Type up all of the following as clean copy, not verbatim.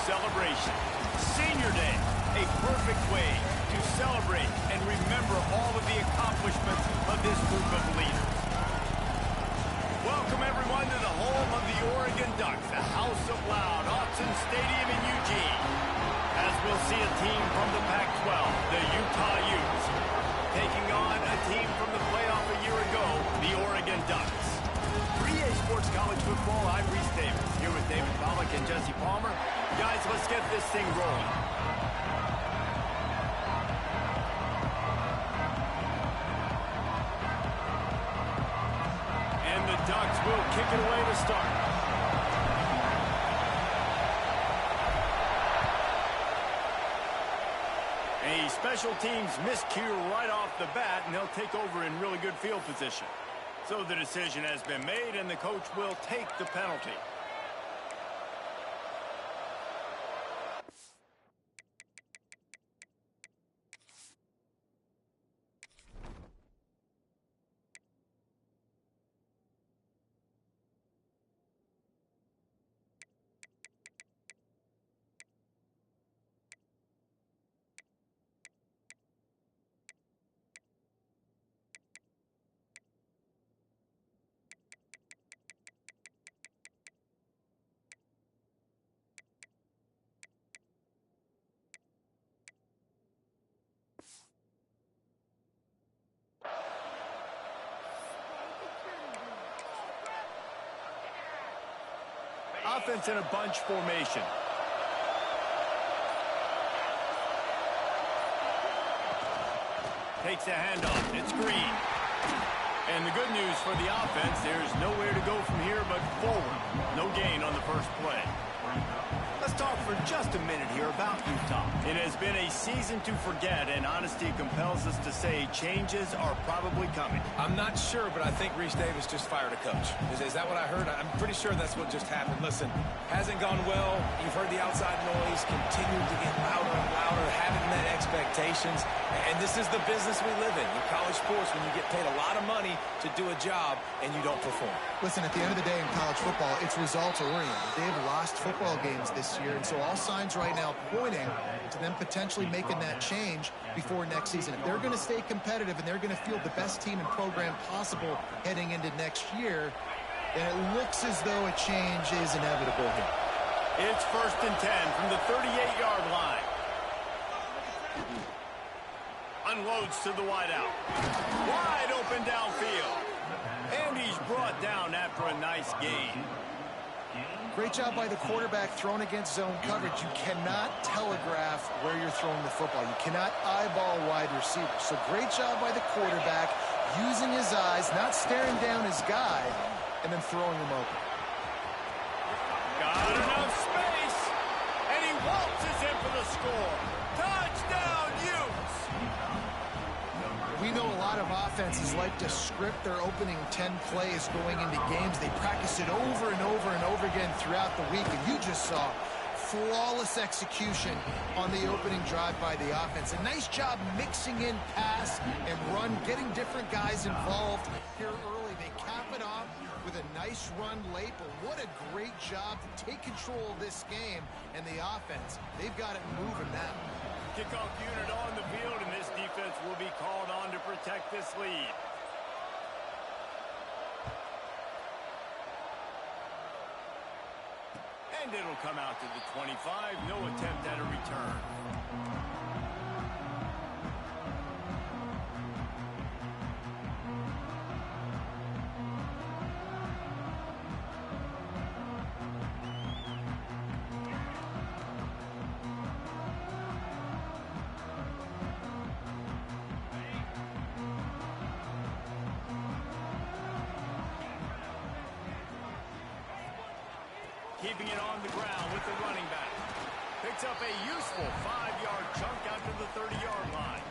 celebration. Senior Day, a perfect way to celebrate and remember all of the accomplishments of this group of leaders. Welcome, everyone, to the home of the Oregon Ducks, the House of Loud, Autzen Stadium in Eugene. As we'll see a team from the Pac-12, the Utah Utes, taking on a team from the playoff a year ago, the Oregon Ducks. For EA Sports College Football, I'm Reese Davis, here with David Pollack and Jesse Palmer. Guys, let's get this thing rolling. And the Ducks will kick it away to start. A special teams miscue right off the bat, and they'll take over in really good field position. So the decision has been made, and the coach will take the penalty. Offense in a bunch formation. Takes a handoff. It's Green. And the good news for the offense, there's nowhere to go from here but forward. No gain on the first play. Let's talk for just a minute here about Utah. It has been a season to forget, and honesty compels us to say changes are probably coming. I'm not sure, but I think Reese Davis just fired a coach. Is that what I heard? I'm pretty sure that's what just happened. Listen, hasn't gone well. You've heard the outside noise, continued to get louder and louder, haven't met expectations. And this is the business we live in college sports, when you get paid a lot of money to do a job and you don't perform. Listen, at the end of the day in college football, it's results-oriented. They've lost football games this year, and so all signs right now pointing to them potentially making that change before next season. If they're going to stay competitive and they're going to field the best team and program possible heading into next year, then it looks as though a change is inevitable here. It's 1st and 10 from the 38-yard line. Unloads to the wideout. Wide open downfield. And he's brought down after a nice gain. Great job by the quarterback thrown against zone coverage. You cannot telegraph where you're throwing the football. You cannot eyeball wide receivers. So great job by the quarterback using his eyes, not staring down his guy, and then throwing him open. Got enough space, and he waltzes in for the score. Touchdown, Utes! We know a lot of offenses like to script their opening 10 plays going into games. They practice it over and over and over again throughout the week, and you just saw flawless execution on the opening drive by the offense. A nice job mixing in pass and run, getting different guys involved here early. They cap it off with a nice run late, but what a great job to take control of this game and the offense. They've got it moving now. Kickoff unit on the field, and this defense will be called on to protect this lead. And it'll come out to the 25. No attempt at a return. Keeping it on the ground with the running back. Picks up a useful 5-yard chunk out to the 30-yard line.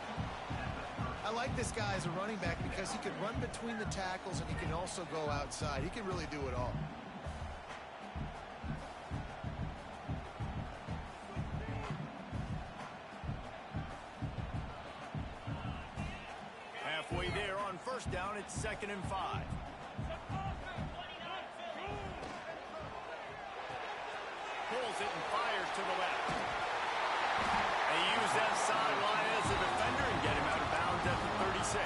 I like this guy as a running back because he can run between the tackles and he can also go outside. He can really do it all. Halfway there on first down, it's 2nd and 5. pulls it and fires to the left. They use that sideline as a defender and get him out of bounds at the 36.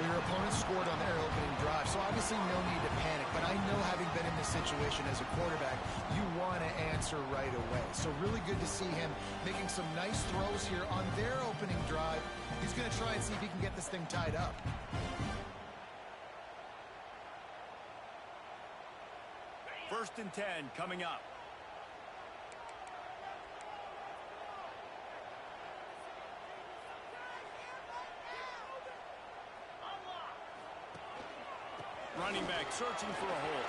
Your opponent scored on their opening drive, so obviously no need to panic. But I know, having been in this situation as a quarterback, you want to answer right away. So really good to see him making some nice throws here on their opening drive. He's going to try and see if he can get this thing tied up. First and 10 coming up. Running back searching for a hole.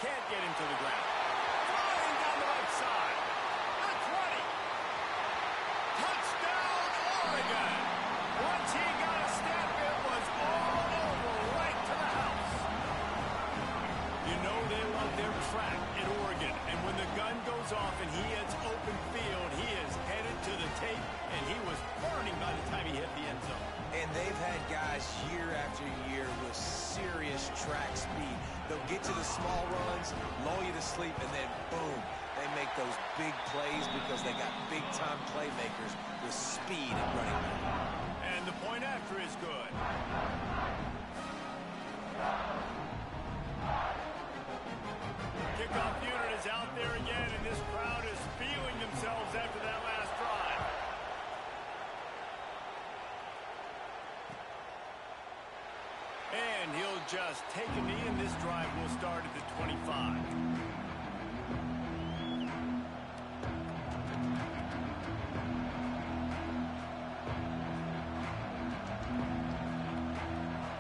Can't get him to the ground. Flying down the right side. The 20. Touchdown, Oregon. Once he got a step, it was all over, right to the house. You know they love their track at Oregon. And when the gun goes off and he hits open field, he is headed to the tape, and he was burning by the time he hit the end zone. And they've had guys year after year with serious track speed. They'll get to the small runs, lull you to sleep, and then boom, they make those big plays because they got big-time playmakers with speed and running back. And the point after is good. Kickoff unit is out there again, and this crowd is feeling themselves after that last drive. And he'll just take a knee, and this drive will start at the 25.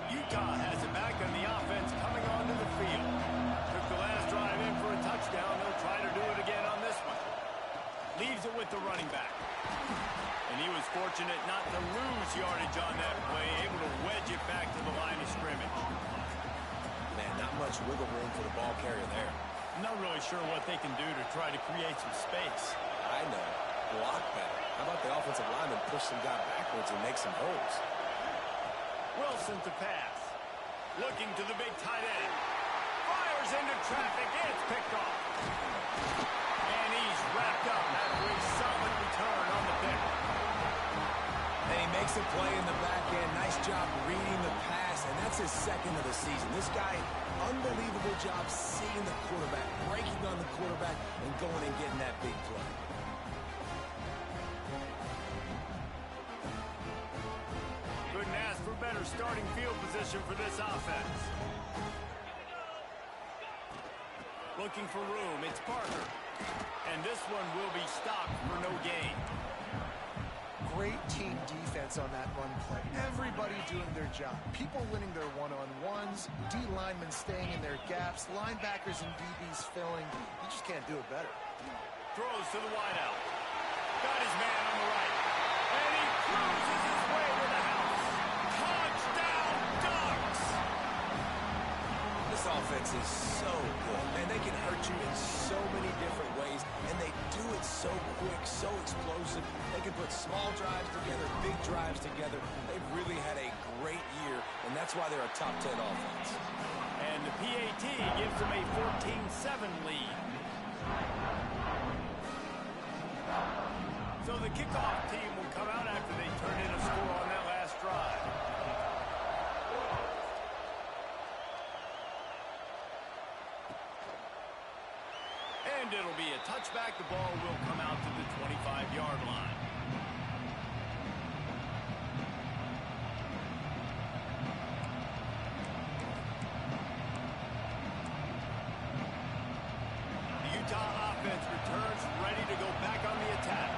Utah has it back on the offense coming onto the field. Took the last drive in for a touchdown. They'll try to do it again on this one. Leaves it with the running back. And he was fortunate not to lose yardage on that play, able to wedge it back to the line of scrimmage. Man, not much wiggle room for the ball carrier there. I'm not really sure what they can do to try to create some space. I know. Block better. How about the offensive lineman push some guy backwards and make some holes? Wilson to pass. Looking to the big tight end. Fires into traffic. It's picked off. And he's wrapped up after a solid return on the pick. And he makes a play in the back end. Nice job reading the pass, and that's his second of the season. This guy, unbelievable job seeing the quarterback, breaking on the quarterback, and going and getting that big play. Couldn't ask for better starting field position for this offense. Looking for room, it's Parker. And this one will be stopped for no gain. Great team defense on that run play. Everybody doing their job. People winning their one-on-ones, D linemen staying in their gaps, linebackers and DBs filling. You just can't do it better. Throws to the wideout. Got his man on the right. And he cruises his way to the house. Touchdown, Ducks! This offense is so good, and they can hurt you in so many different ways, and they do it so quick, so explosive. They can put small drives together, big drives together. They've really had a great year, and that's why they're a top 10 offense. And the PAT gives them a 14-7 lead. So the kickoff team will come out after they turn in a score on that last drive. And it'll be a touchback. The ball will come out to the 25-yard line. The Utah offense returns ready to go back on the attack.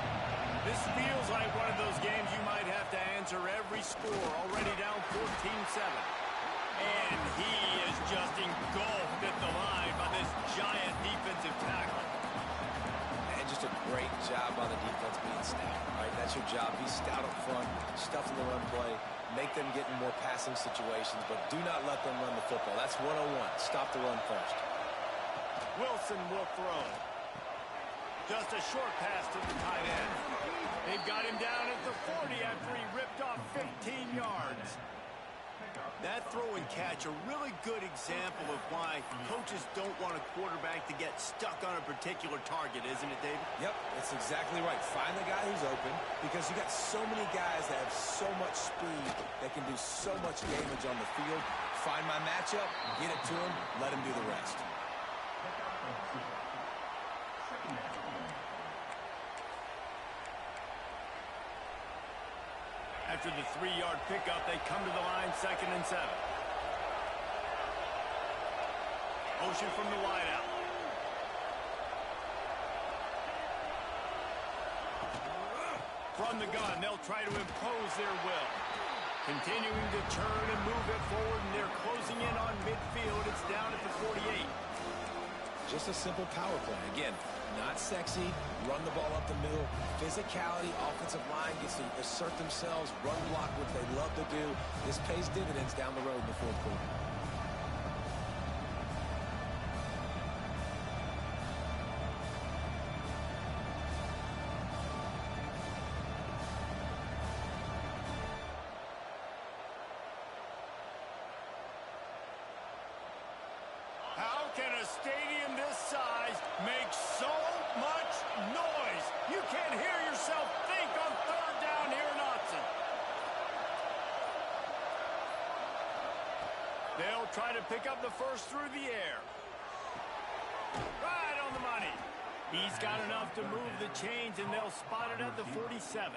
This feels like one of those games you might have to answer every score, already down 14-7. And he is just engulfed at the line by this giant defensive tackle. And just a great job by the defense being stout. Right? That's your job. Be stout up front, stuff in the run play, make them get in more passing situations, but do not let them run the football. That's 101. Stop the run first. Wilson will throw. Just a short pass to the tight end. They've got him down at the 40 after he ripped off 15 yards. That throw and catch, a really good example of why coaches don't want a quarterback to get stuck on a particular target, isn't it, David? Yep, that's exactly right. Find the guy who's open because you got so many guys that have so much speed that can do so much damage on the field. Find my matchup, get it to him, let him do the rest. After the 3-yard pickup, they come to the line, 2nd and 7. Motion from the wideout. From the gun, they'll try to impose their will. Continuing to turn and move it forward, and they're closing in on midfield. It's down at the 48. Just a simple power play. Again, not sexy, run the ball up the middle, physicality, offensive line gets to assert themselves, run block, what they love to do. This pays dividends down the road in the 4th quarter. How can a stadium this size make so much noise? You can't hear yourself think on 3rd down here in Autzen. They'll try to pick up the first through the air. Right on the money. He's got enough to move the chains, and they'll spot it at the 47.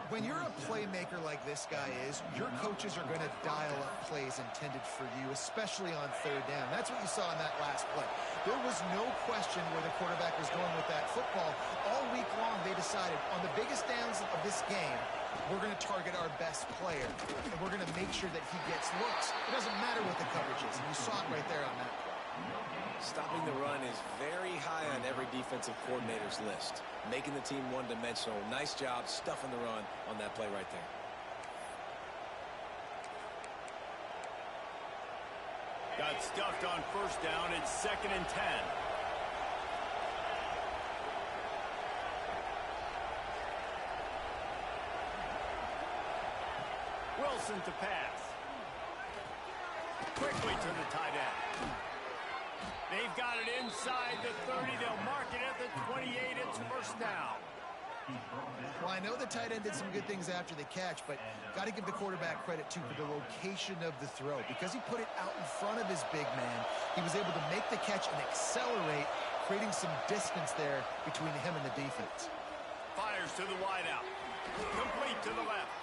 When you're a playmaker like this guy is, your coaches are going to dial up plays intended for you, especially on 3rd down. That's what you saw in that last play. There was no question where the quarterback was going with that football. All week long, they decided on the biggest downs of this game, we're going to target our best player, and we're going to make sure that he gets looks. It doesn't matter what the coverage is, and you saw it right there on that play. Stopping the run is very high on every defensive coordinator's list. Making the team one-dimensional. Nice job stuffing the run on that play right there. Got stuffed on 1st down. It's 2nd and 10. Wilson to pass. Quickly to the tight end. They've got it inside the 30. They'll mark it at the 28. It's 1st down. Well, I know the tight end did some good things after the catch, but got to give the quarterback credit, too, for the location of the throw. Because he put it out in front of his big man, he was able to make the catch and accelerate, creating some distance there between him and the defense. Fires to the wideout. Complete to the left.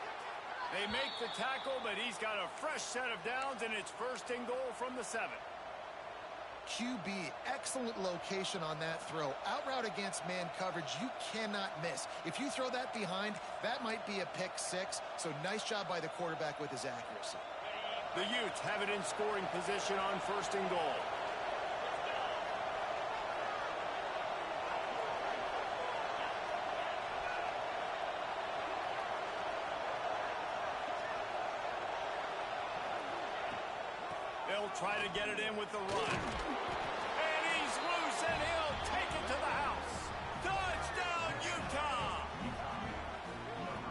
They make the tackle, but he's got a fresh set of downs, and it's 1st and goal from the 7. QB, excellent location on that throw. Out route against man coverage, you cannot miss. If you throw that behind, that might be a pick 6. So nice job by the quarterback with his accuracy. The Utes have it in scoring position on 1st and goal. They'll try to get it in with the run. And he's loose, and he'll take it to the house. Touchdown, Utah!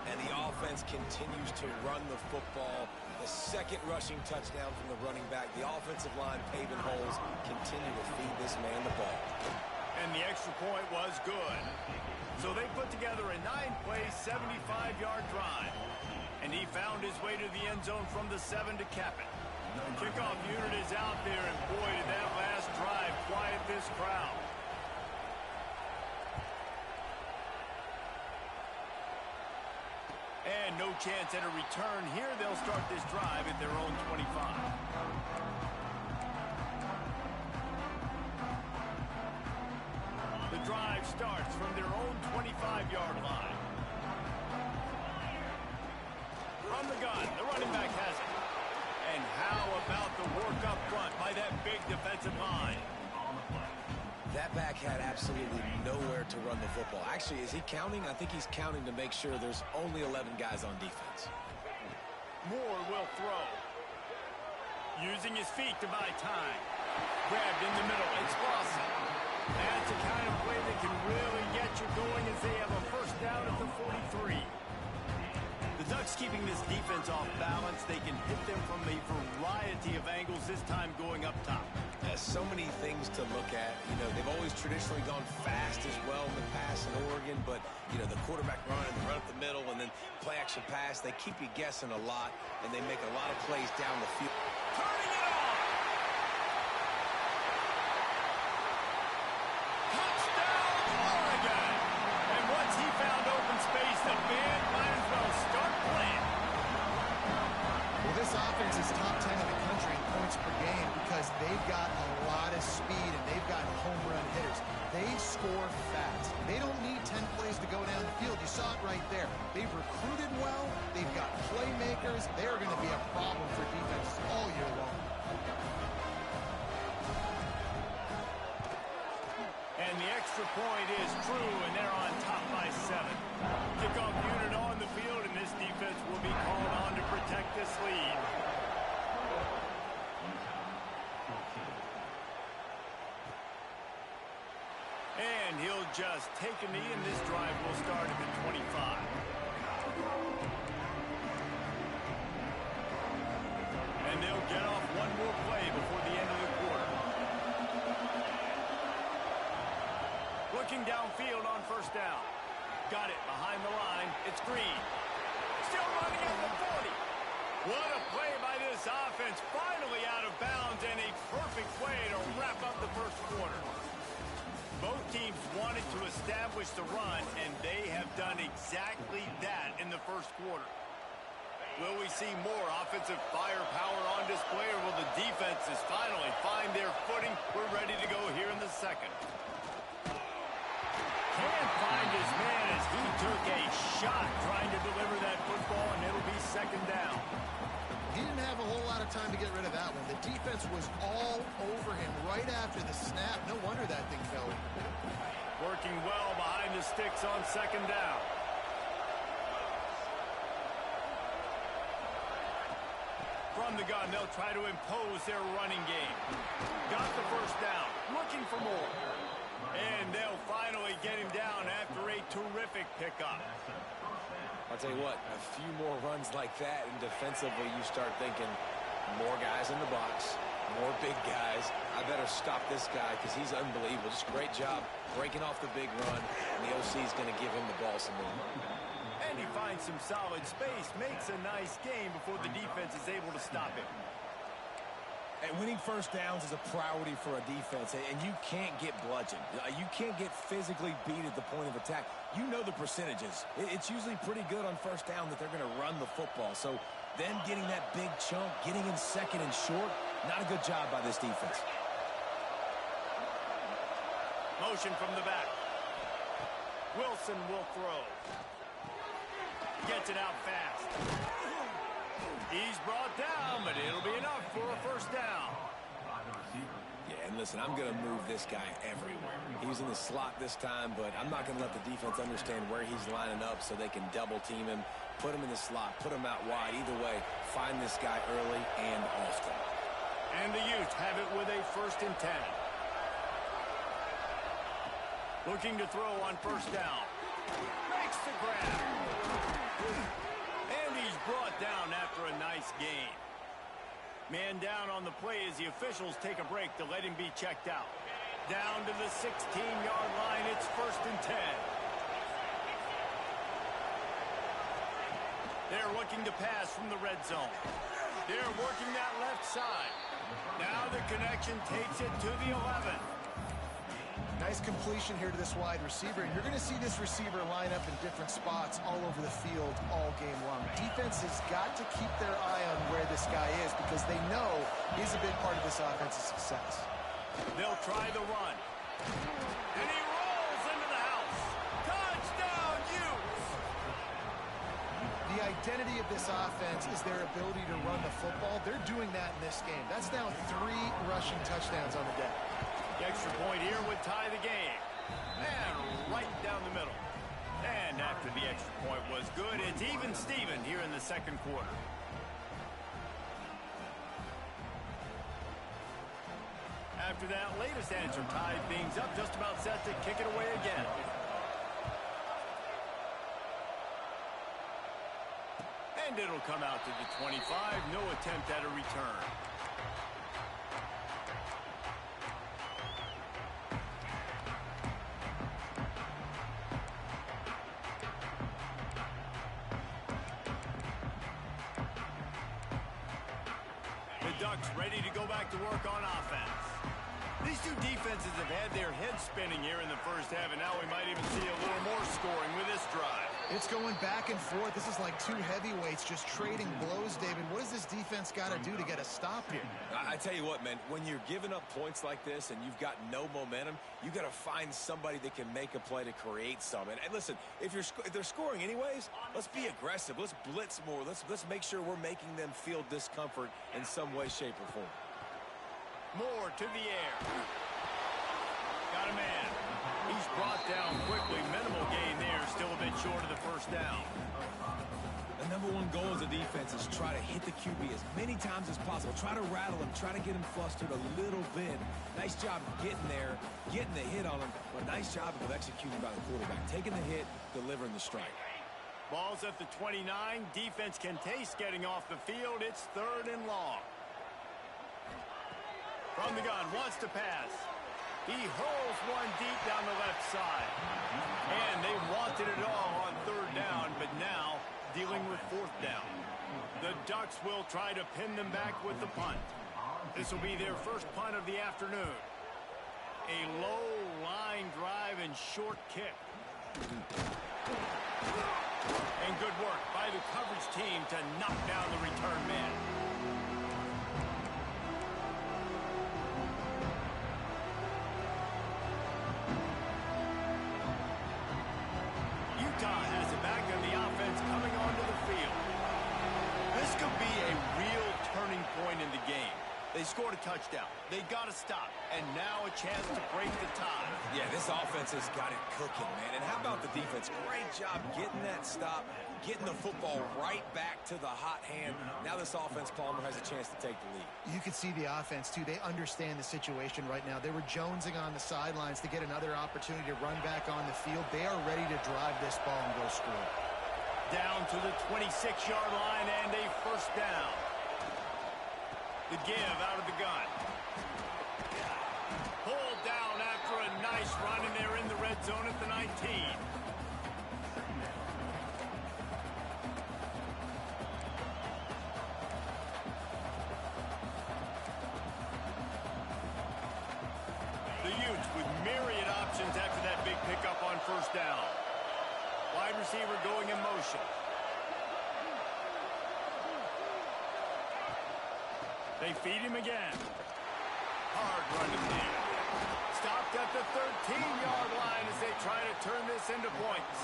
And the offense continues to run the football. The 2nd rushing touchdown from the running back. The offensive line paving holes continue to feed this man the ball. And the extra point was good. So they put together a 9-play, 75-yard drive. And he found his way to the end zone from the 7 to cap it. The kickoff unit is out there, and boy, did that last drive quiet this crowd. And no chance at a return here. They'll start this drive at their own 25. The drive starts from their own 25-yard line. From the gun, the running back has it. And how about the work up front by that big defensive line? That back had absolutely nowhere to run the football. Actually, is he counting? I think he's counting to make sure there's only 11 guys on defense. Moore will throw. Using his feet to buy time. Grabbed in the middle. It's Lawson. That's the kind of play that can really get you going as they have a 1st down at the 43. The Ducks Just keeping this defense off balance, they can hit them from a variety of angles, this time going up top. So many things to look at. You know, they've always traditionally gone fast as well in the pass in Oregon, but, you know, the quarterback run and the run up the middle and then play-action pass, they keep you guessing a lot, and they make a lot of plays down the field. Turning it on! Touchdown, Oregon! And once he found open space, the band might as well start playing. Well, this offense is top 10 in the country in points per game because they've got a lot of speed and they've got home run hitters. They score fast. They don't need 10 plays to go down the field. You saw it right there. They've recruited well. They've got playmakers. They're going to be a problem for defenses all year long. And the extra point is true, and they're on top by 7. Kickoff unit on the field, and this defense will be called on to protect this lead. And he'll just take a knee, and this drive will start at the 25. And they'll get off one more play before the end of the quarter. Looking downfield on first down. Got it behind the line. It's Green. Still running at the 40. What a play by this offense. Finally out of bounds, and a perfect way to wrap up the first quarter. Both teams wanted to establish the run, and they have done exactly that in the first quarter. Will we see more offensive firepower on display, or will the defenses finally find their footing? We're ready to go here in the second. Can't find his man as he took a shot trying to deliver that football, and it'll be second down. He didn't have a whole lot of time to get rid of that one. The defense was all over him right after the snap. No wonder that thing fell in. Working well behind the sticks on second down. From the gun, they'll try to impose their running game. Got the first down. Looking for more. And they'll finally get him down after a terrific pickup. I'll tell you what, a few more runs like that, and defensively you start thinking more guys in the box, more big guys. I better stop this guy because he's unbelievable. Just great job breaking off the big run, and the OC is going to give him the ball some more. And he finds some solid space, makes a nice game before the defense is able to stop him. And winning first downs is a priority for a defense, and you can't get bludgeoned. You can't get physically beat at the point of attack. You know the percentages. It's usually pretty good on first down that they're going to run the football. So them getting that big chunk, getting in second and short, not a good job by this defense. Motion from the back. Wilson will throw. Gets it out fast. He's brought down, but it'll be enough for a first down. Yeah, and listen, I'm going to move this guy everywhere. He's in the slot this time, but I'm not going to let the defense understand where he's lining up so they can double team him, put him in the slot, put him out wide. Either way, find this guy early and often. And the Utes have it with a 1st and 10. Looking to throw on first down. Makes the grab. And he's brought down after a nice gain. Man down on the play as the officials take a break to let him be checked out. Down to the 16-yard line. It's 1st and 10. They're looking to pass from the red zone. They're working that left side. Now the connection takes it to the 11. Nice completion here to this wide receiver, and you're going to see this receiver line up in different spots all over the field all game long. Defense has got to keep their eye on where this guy is because they know he's a big part of this offense's success. They'll try the run. And he rolls into the house. Touchdown, Utes! The identity of this offense is their ability to run the football. They're doing that in this game. That's now 3 rushing touchdowns on the day. The extra point here would tie the game. And right down the middle. And after the extra point was good, it's even Steven here in the second quarter. After that latest answer tied things up, just about set to kick it away again. And it'll come out to the 25. No attempt at a return. The Ducks ready to go back to work on offense. These two defenses have had their heads spinning here in the first half, and now we might even see a little more scoring with this drive. It's going back and forth. This is like two heavyweights just trading blows, David. What does this defense got to do to get a stop here? I tell you what, man, when you're giving up points like this and you've got no momentum, you got to find somebody that can make a play to create some. And listen, if they're scoring anyways, let's be aggressive. Let's blitz more. Let's make sure we're making them feel discomfort in some way, shape, or form. More to the air. Got a man. He's brought down quickly. Minimal gain there. Still a bit short of the first down. The number one goal as a defense is try to hit the QB as many times as possible. Try to rattle him. Try to get him flustered a little bit. Nice job getting there, getting the hit on him. But nice job of executing by the quarterback. Taking the hit, delivering the strike. Ball's at the 29. Defense can taste getting off the field. It's 3rd and long. From the gun, wants to pass. He hurls one deep down the left side. And they wanted it all on 3rd down, but now dealing with 4th down. The Ducks will try to pin them back with the punt. This will be their first punt of the afternoon. A low line drive and short kick. And good work by the coverage team to knock down the return man. Has it back on the offense coming onto the field. This could be a real turning point in the game. They scored a touchdown. They got to stop. And now a chance to break the tie. Yeah, this offense has got it cooking, man. And how about the defense? Great job getting that stop, getting the football right back to the hot hand. Now this offense, Palmer, has a chance to take the lead. You can see the offense, too. They understand the situation right now. They were jonesing on the sidelines to get another opportunity to run back on the field. They are ready to drive this ball and go score. Down to the 26-yard line and a first down. The give out of the gun. Pulled down after a nice run, and they're in the red zone at the 19. The Utes with myriad options after that big pickup on first down. Wide receiver going in motion. They feed him again. Hard running there. Stopped at the 13-yard line as they try to turn this into points.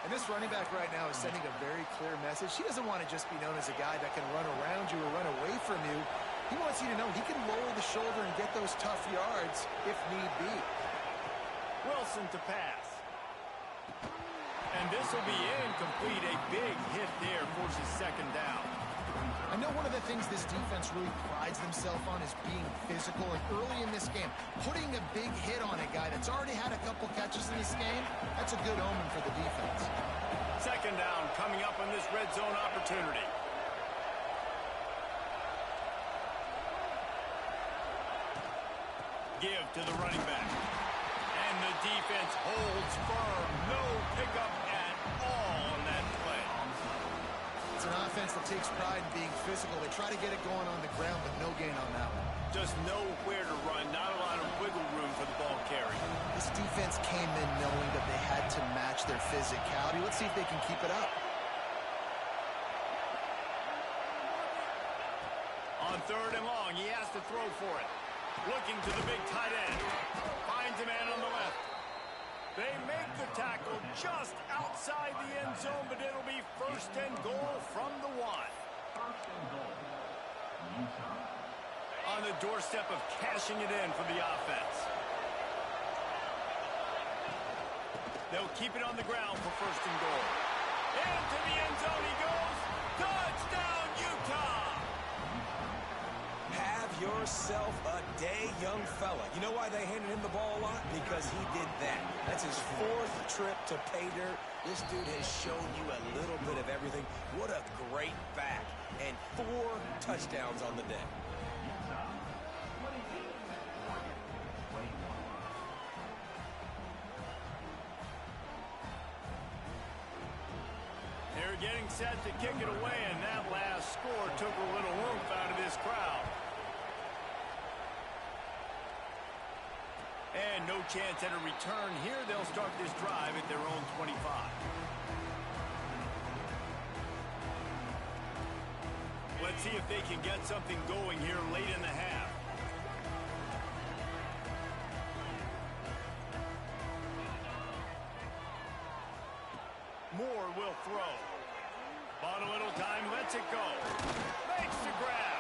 And this running back right now is sending a very clear message. He doesn't want to just be known as a guy that can run around you or run away from you. He wants you to know he can lower the shoulder and get those tough yards if need be. Wilson to pass. And this will be incomplete. A big hit there forces 2nd down. I know one of the things this defense really prides themselves on is being physical. And early in this game, putting a big hit on a guy that's already had a couple catches in this game, that's a good omen for the defense. 2nd down coming up on this red zone opportunity. Give to the running back. And the defense holds firm. No pickup at all on that play. It's an offense that takes pride in being physical. They try to get it going on the ground, but no gain on that one. Just nowhere to run. Not a lot of wiggle room for the ball carry. This defense came in knowing that they had to match their physicality. Let's see if they can keep it up. On 3rd and long, he has to throw for it. Looking to the big tight end. Finds a man on the left. They make the tackle just outside the end zone, but it'll be 1st and goal from the 1. On the doorstep of cashing it in for the offense. They'll keep it on the ground for 1st and goal. Into the end zone he goes. Touchdown, Utah! Have yourself a day, young fella. You know why they handed him the ball a lot? Because he did that. That's his 4th trip to pay dirt. This dude has shown you a little bit of everything. What a great back. And 4 touchdowns on the day. They're getting set to kick it away, and that last score took a little oomph out of this crowd. And no chance at a return here. They'll start this drive at their own 25. Let's see if they can get something going here late in the half. Moore will throw. Bought a little time, lets it go. Makes the grab.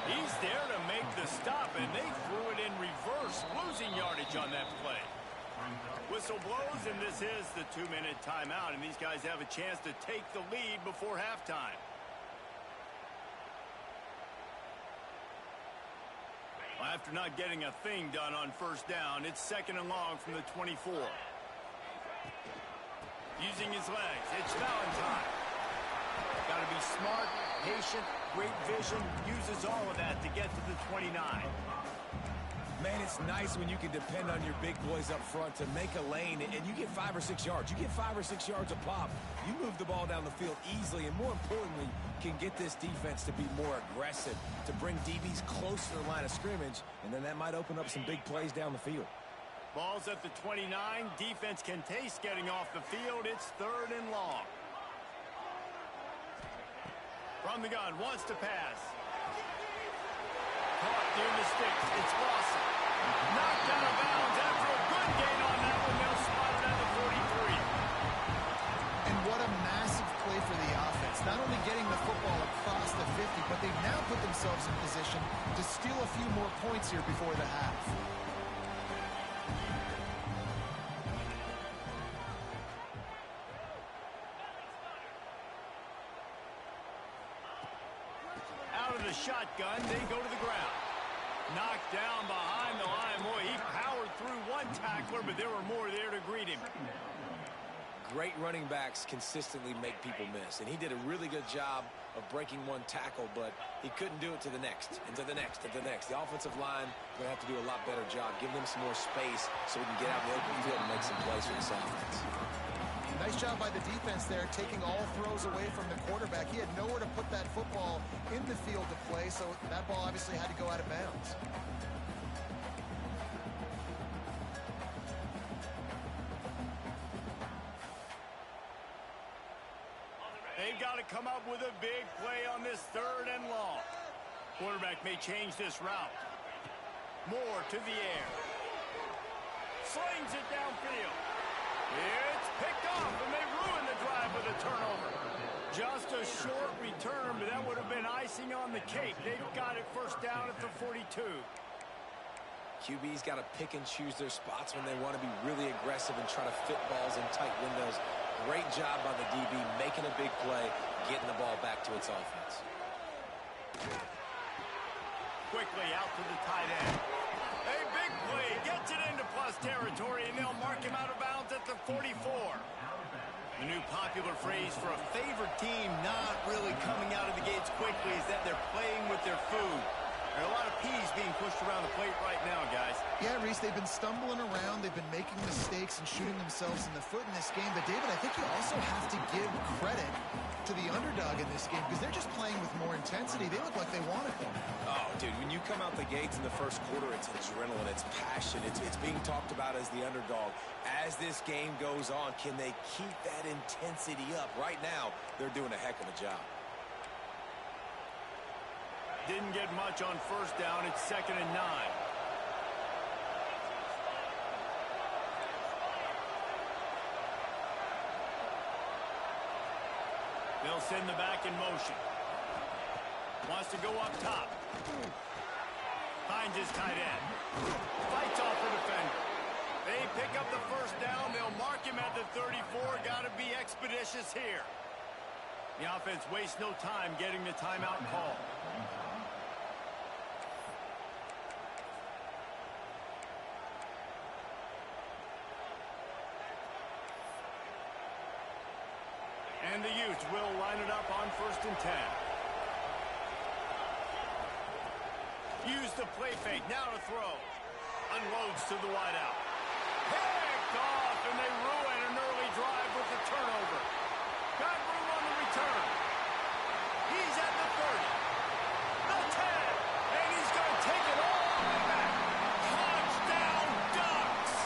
He's there to make the stop, and they threw it in reverse, losing yardage on that play. Whistle blows, and this is the 2-minute timeout, and these guys have a chance to take the lead before halftime. Well, after not getting a thing done on first down, it's 2nd and long from the 24. Using his legs, it's Valentine. Got to be smart, patient, great vision, uses all of that to get to the 29. Man, it's nice when you can depend on your big boys up front to make a lane, and you get 5 or 6 yards. You get 5 or 6 yards a pop. You move the ball down the field easily, and more importantly, can get this defense to be more aggressive, to bring DBs close to the line of scrimmage, and then that might open up some big plays down the field. Ball's at the 29. Defense can taste getting off the field. It's 3rd and long. From the gun, wants to pass. Caught near the sticks. It's Lawson. Knocked out of bounds after a good gain on that one. They'll spot it at the 43. And what a massive play for the offense. Not only getting the football across the 50, but they've now put themselves in position to steal a few more points here before the half. The shotgun, they go to the ground. Knocked down behind the line. Boy, he powered through one tackler, but there were more there to greet him. Great running backs consistently make people miss, and he did a really good job of breaking one tackle, but he couldn't do it to the next, and to the next, and to the next. The offensive line going to have to do a lot better job. Give them some more space so we can get out in the open field and make some plays for this offense. Nice job by the defense there, taking all throws away from the quarterback. He had nowhere to put that football in the field to play, so that ball obviously had to go out of bounds. They've got to come up with a big play on this 3rd and long. Quarterback may change this route. Moore to the air. Slings it downfield. It's picked off, and they ruin the drive with a turnover. Just a short return, but that would have been icing on the cake. They've got it first down at the 42. QB's got to pick and choose their spots when they want to be really aggressive and try to fit balls in tight windows. Great job by the DB making a big play, getting the ball back to its offense. Quickly out to the tight end. A big play, gets it into plus territory, and they'll mark him out of bounds at the 44. The new popular phrase for a favored team not really coming out of the gates quickly is that they're playing with their food. There are a lot of peas being pushed around the plate right now, guys. Yeah, Reese, they've been stumbling around. They've been making mistakes and shooting themselves in the foot in this game. But, David, I think you also have to give credit to the underdog in this game because they're just playing with more intensity. They look like they wanted them. Oh, dude, when you come out the gates in the first quarter, it's adrenaline, it's passion. It's being talked about as the underdog. As this game goes on, can they keep that intensity up? Right now, they're doing a heck of a job. Didn't get much on first down. It's 2nd and 9. They'll send the back in motion. Wants to go up top. Finds his tight end. Fights off the defender. They pick up the first down. They'll mark him at the 34. Got to be expeditious here. The offense wastes no time getting the timeout call. And the Utes will line it up on 1st and 10. Use the play fake. Now to throw. Unloads to the wideout. Picked off, and they ruin an early drive with the turnover. Got room on the return. He's at the 30. The 10. And he's going to take it all the way back. Touchdown, Ducks!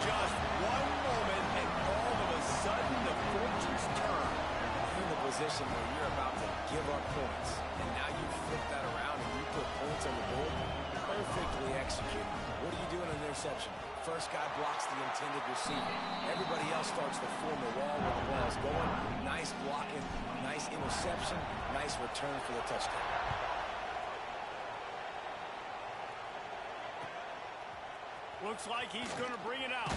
Just one moment, and all of a sudden, the fortunes turn. You're in the position where you're about to give up points. And now you flip that around and you put points on the board. Perfectly executed. What do you do in an interception? First guy blocks the intended receiver. Everybody else starts to form a wall where the ball is going. Nice blocking, nice interception, nice return for the touchdown. Looks like he's going to bring it out.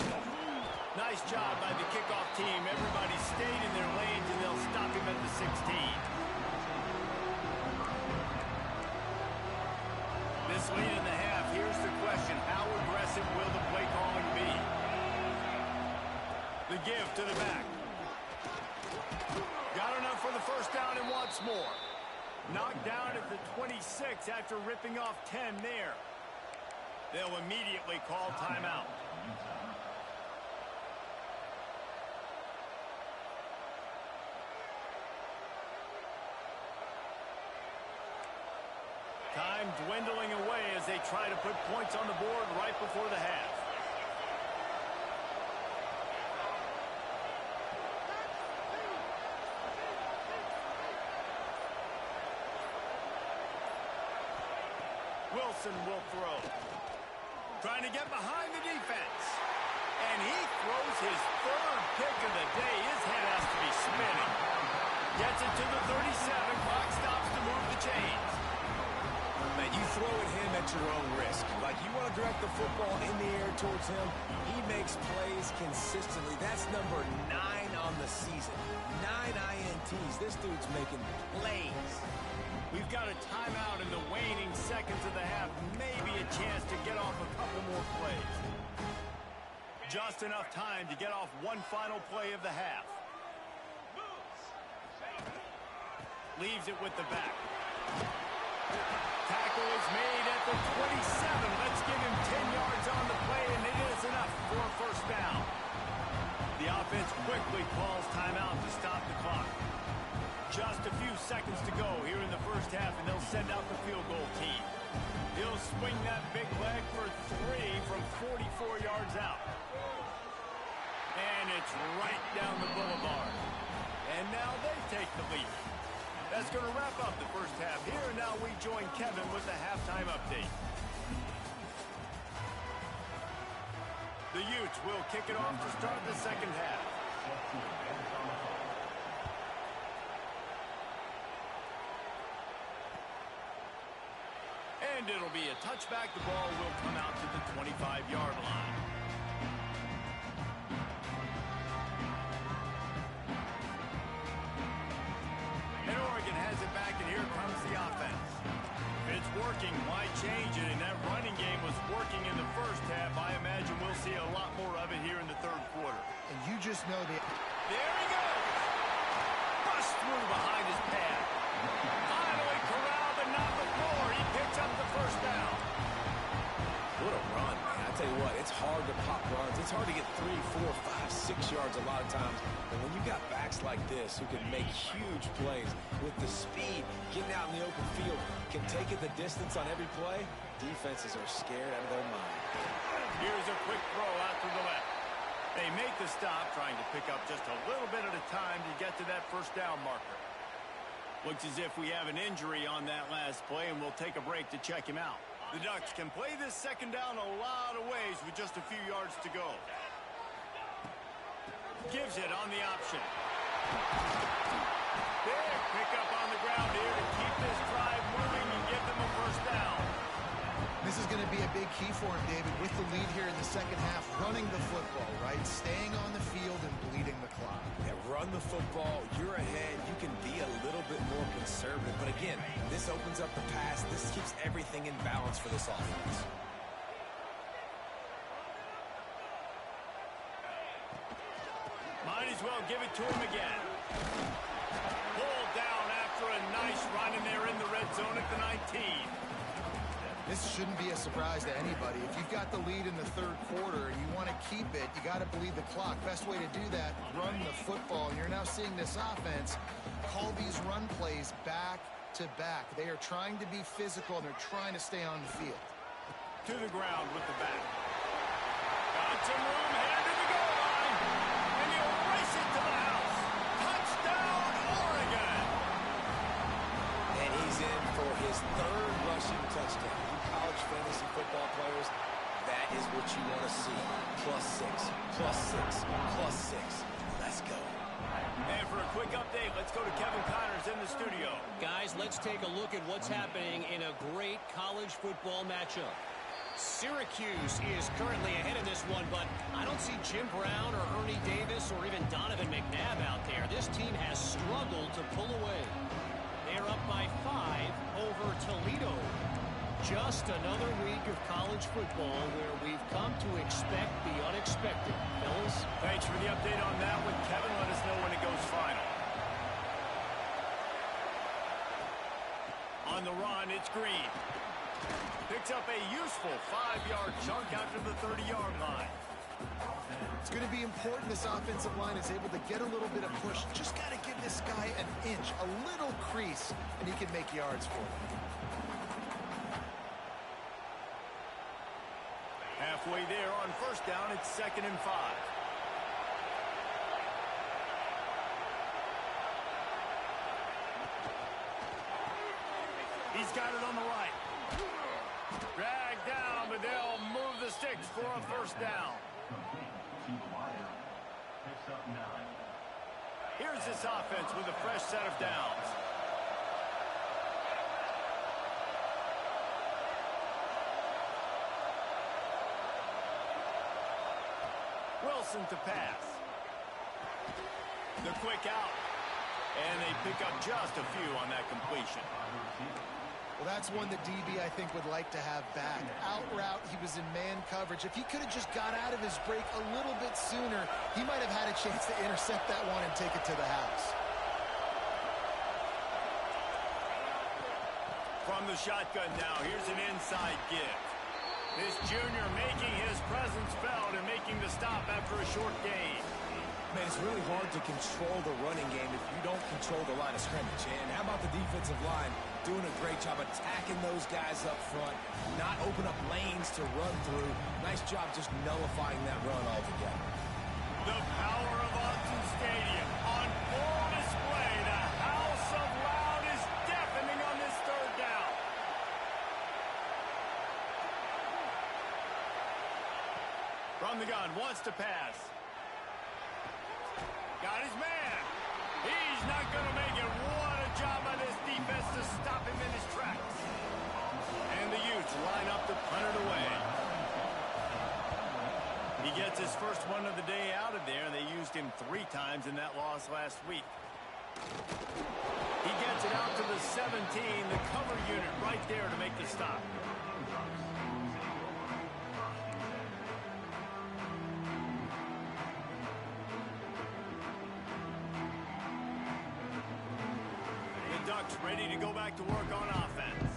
Nice job by the kickoff team. Everybody stayed in their lanes, and they'll stop him at the 16. This lead in the half, here's the question. How aggressive will the play calling be? The give to the back. Got enough for the first down and wants more. Knocked down at the 26 after ripping off 10 there. They'll immediately call timeout. Time dwindling away as they try to put points on the board right before the half. Wilson will throw. Trying to get behind the defense. And he throws his third pick of the day. His head has to be spinning. Gets it to the 37. Clock stops to move the chains. Man, you throw at him at your own risk. Like, you want to direct the football in the air towards him. He makes plays consistently. That's number 9 on the season. 9 INTs. This dude's making plays. We've got a timeout in the waning seconds of the half. Maybe a chance to get off a couple more plays. Just enough time to get off one final play of the half. Leaves it with the back. Tackle is made at the 27. Let's give him 10 yards on the play, and it is enough for a first down. The offense quickly calls timeout to stop the clock. Just a few seconds to go here in the first half, and they'll send out the field goal team. He'll swing that big leg for 3 from 44 yards out. And it's right down the boulevard. And now they take the lead. That's going to wrap up the first half here, and now we join Kevin with the halftime update. The Utes will kick it off to start the second half. And it'll be a touchback. The ball will come out to the 25-yard line. And Oregon has it back, and here comes the offense. If it's working, why change it? And that running game was working in the first half. I imagine we'll see a lot more of it here in the third quarter. And you just know that. There he goes. Bust through behind his pad. Finally corralled, but not before. He picks up the first down. What a run, man. I tell you what, it's hard to pop runs. It's hard to get 3, 4, 5, 6 yards a lot of times. But when you got backs like this who can make huge plays with the speed, getting out in the open field, can take it the distance on every play, defenses are scared out of their mind. Here's a quick throw out to the left. They make the stop, trying to pick up just a little bit at a time to get to that first down marker. Looks as if we have an injury on that last play, and we'll take a break to check him out. The Ducks can play this second down a lot of ways with just a few yards to go. Gives it on the option. Big pickup on the ground here to keep this drive moving and give them a first down. This is going to be a big key for him, David, with the lead here in the second half, running the football, right? Staying on the field and bleeding the clock. Yeah, run the football. You're ahead. You can be a little bit more conservative. But again, this opens up the pass. This keeps everything in balance for this offense. as well give it to him again. Pulled down after a nice run, and they're in the red zone at the 19. This shouldn't be a surprise to anybody. If you've got the lead in the third quarter and you want to keep it, you got to bleed the clock. Best way to do that, run the football. And you're now seeing this offense call these run plays back to back. They are trying to be physical, and they're trying to stay on the field. To the ground with the back. Got some room, headed to the goal line. And he'll race it to the house. Touchdown, Oregon. And he's in for his third rushing touchdown. You college fantasy football players, that is what you want to see. +6, +6, +6. Let's go. And for a quick update, let's go to Kevin Connors in the studio. Guys, let's take a look at what's happening in a great college football matchup. Syracuse is currently ahead of this one, but I don't see Jim Brown or Ernie Davis or even Donovan McNabb out there. This team has struggled to pull away. They're up by 5 over Toledo. Just another week of college football where we've come to expect the unexpected. Fellas? Thanks for the update on that one, Kevin. Let us know when it goes final. On the run, it's Green. Picks up a useful 5-yard chunk after the 30-yard line. It's going to be important this offensive line is able to get a little bit of push. Just got to give this guy an inch, a little crease, and he can make yards for it. Halfway there on first down, it's 2nd and 5. He's got it on the right. Dragged down, but they'll move the sticks for a first down. Here's this offense with a fresh set of downs. Wilson to pass. The quick out. And they pick up just a few on that completion. Well, that's one that DB, I think, would like to have back. Out route, he was in man coverage. If he could have just got out of his break a little bit sooner, he might have had a chance to intercept that one and take it to the house. From the shotgun now, here's an inside give. This junior making his presence felt and making the stop after a short gain. Man, it's really hard to control the running game if you don't control the line of scrimmage. And how about the defensive line doing a great job attacking those guys up front, not open up lanes to run through. Nice job just nullifying that run altogether. The power of Autzen Stadium on full display. The House of Loud is deafening on this third down. From the gun, wants to pass. Got his man. He's not going to make it. What a job by this defense to stop him in his tracks. And the Utes line up to punt it away. He gets his first one of the day out of there. They used him 3 times in that loss last week. He gets it out to the 17, the cover unit right there to make the stop. Ducks ready to go back to work on offense.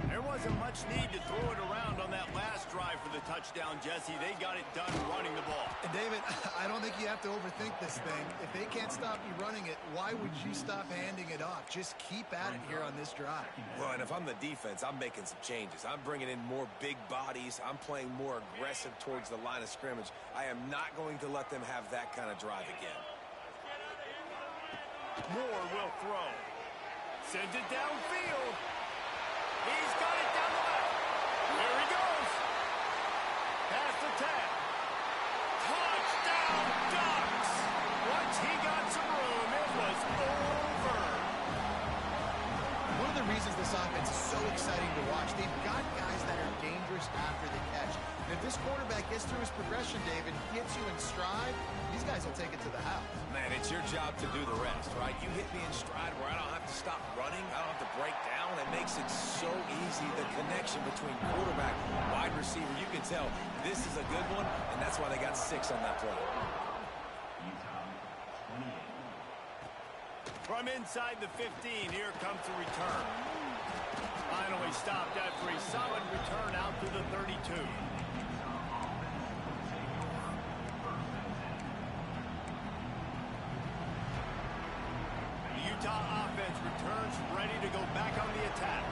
There wasn't much need to throw it around on that last drive for the touchdown, Jesse. They got it done running the ball. And David, I don't think you have to overthink this thing. If they can't stop you running it, why would you stop handing it off? Just keep at it here on this drive. Well, and if I'm the defense, I'm making some changes. I'm bringing in more big bodies. I'm playing more aggressive towards the line of scrimmage. I am not going to let them have that kind of drive again. Moore will throw. Sends it downfield. He's got it down the left. There he goes. Past the 10. Touchdown, Ducks. Once he got some room, it was over. One of the reasons this offense is so exciting to watch, they've got guys that are dangerous after the catch. And if this quarterback gets through his progression, David, gets you in stride, these guys will take it to the house. Man, it's your job to do the rest, right? You hit me in stride where I don't have to stop running. I don't have to break down. It makes it so easy, the connection between quarterback, wide receiver. You can tell this is a good one, and that's why they got 6 on that play. From inside the 15, here comes the return. Finally stopped after a solid return out to the 32. The Utah offense returns ready to go back on the attack.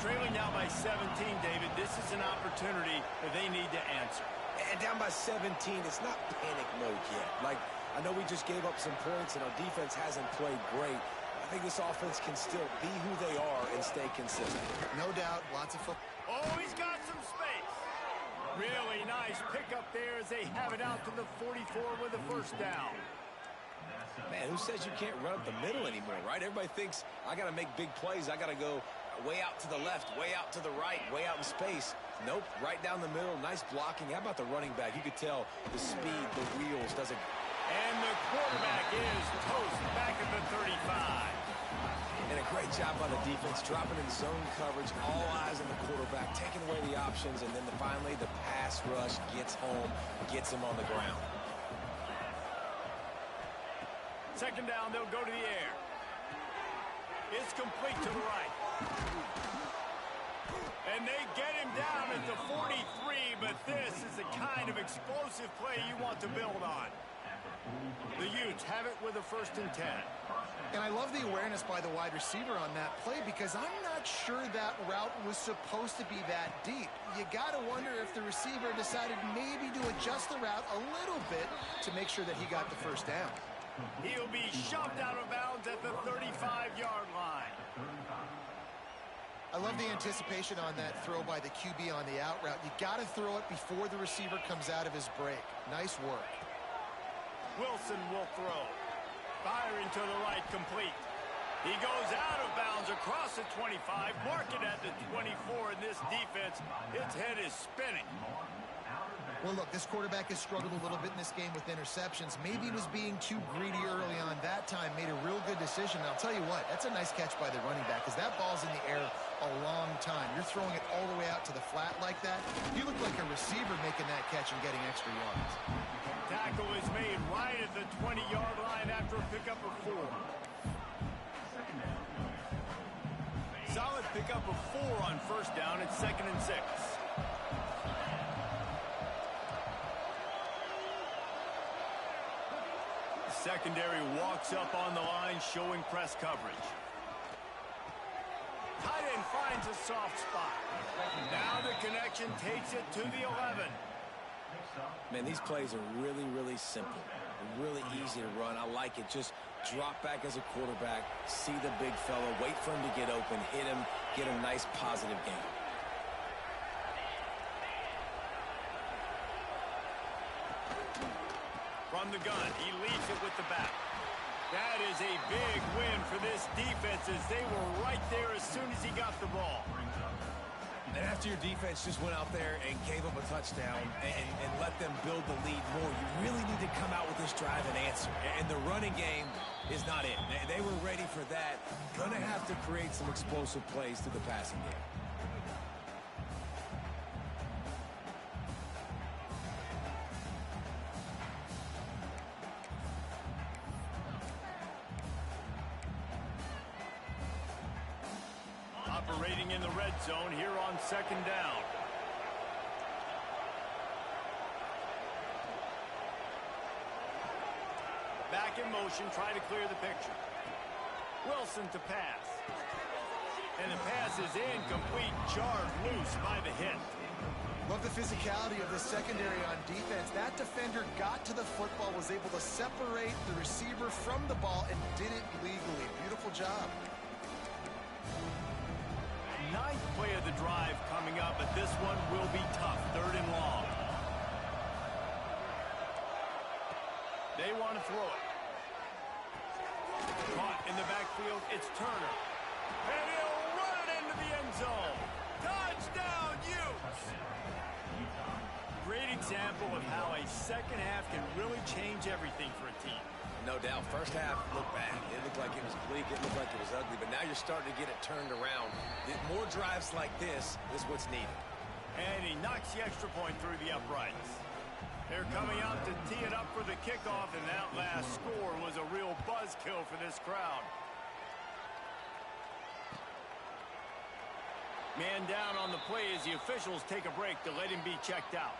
Trailing now by 17, David, this is an opportunity that they need to answer. And down by 17, it's not panic mode yet. Like, I know we just gave up some points and our defense hasn't played great. I think this offense can still be who they are and stay consistent. No doubt, lots of football. Oh, he's got some space. Really nice pickup there as they have it out to the 44 with a first down. Man, who says you can't run up the middle anymore, right? Everybody thinks I got to make big plays. I got to go way out to the left, way out to the right, way out in space. Nope, right down the middle. Nice blocking. How about the running back? You could tell the speed, the wheels, doesn't. And the quarterback is toast back at the 35. And a great job by the defense, dropping in zone coverage, all eyes on the quarterback, taking away the options, and then finally the pass rush gets home, gets him on the ground. Second down, they'll go to the air. It's complete to the right. And they get him down at the 43, but this is the kind of explosive play you want to build on. The Utes have it with a 1st and 10. And I love the awareness by the wide receiver on that play because I'm not sure that route was supposed to be that deep. You got to wonder if the receiver decided maybe to adjust the route a little bit to make sure that he got the first down. He'll be shoved out of bounds at the 35-yard line. I love the anticipation on that throw by the QB on the out route. You got to throw it before the receiver comes out of his break. Nice work. Wilson will throw. Firing to the right, complete. He goes out of bounds across the 25, mark it at the 24, and this defense, its head is spinning. Well, look, this quarterback has struggled a little bit in this game with interceptions. Maybe he was being too greedy early on that time, made a real good decision. And I'll tell you what, that's a nice catch by the running back because that ball's in the air a long time. You're throwing it all the way out to the flat like that. You look like a receiver making that catch and getting extra yards. Tackle is made right at the 20-yard line after a pickup of 4. Solid pickup of 4 on first down. It's 2nd and 6. Secondary walks up on the line, showing press coverage. Tight end finds a soft spot. Now the connection takes it to the 11. Man, these plays are really, really simple. They're really easy to run. I like it. Just drop back as a quarterback, see the big fella, wait for him to get open, hit him, get a nice positive game. From the gun, he leaves it with the back. That is a big win for this defense as they were right there as soon as he got the ball. And after your defense just went out there and gave up a touchdown and let them build the lead more, you really need to come out with this drive and answer. And the running game is not it. They were ready for that. Gonna have to create some explosive plays through the passing game. Operating in the red zone here on 2nd down. Back in motion, trying to clear the picture. Wilson to pass. And the pass is incomplete, jarred loose by the hit. Love the physicality of the secondary on defense. That defender got to the football, was able to separate the receiver from the ball, and did it legally. Beautiful job. 9th play of the drive coming up, but this one will be tough. 3rd and long. They want to throw it. Caught in the backfield, it's Turner. And he'll run it into the end zone. Touchdown, Utes! Great example of how a second half can really change everything for a team. No doubt. First half looked bad. It looked like it was bleak. It looked like it was ugly. But now you're starting to get it turned around. More drives like this is what's needed. And he knocks the extra point through the uprights. They're coming out to tee it up for the kickoff, and that last score was a real buzzkill for this crowd. Man down on the play as the officials take a break to let him be checked out.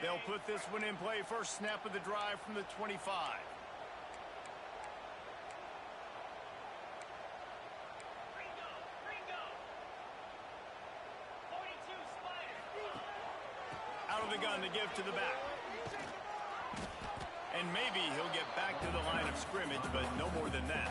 They'll put this one in play. First snap of the drive from the 25. Out of the gun to give to the back. And maybe he'll get back to the line of scrimmage, but no more than that.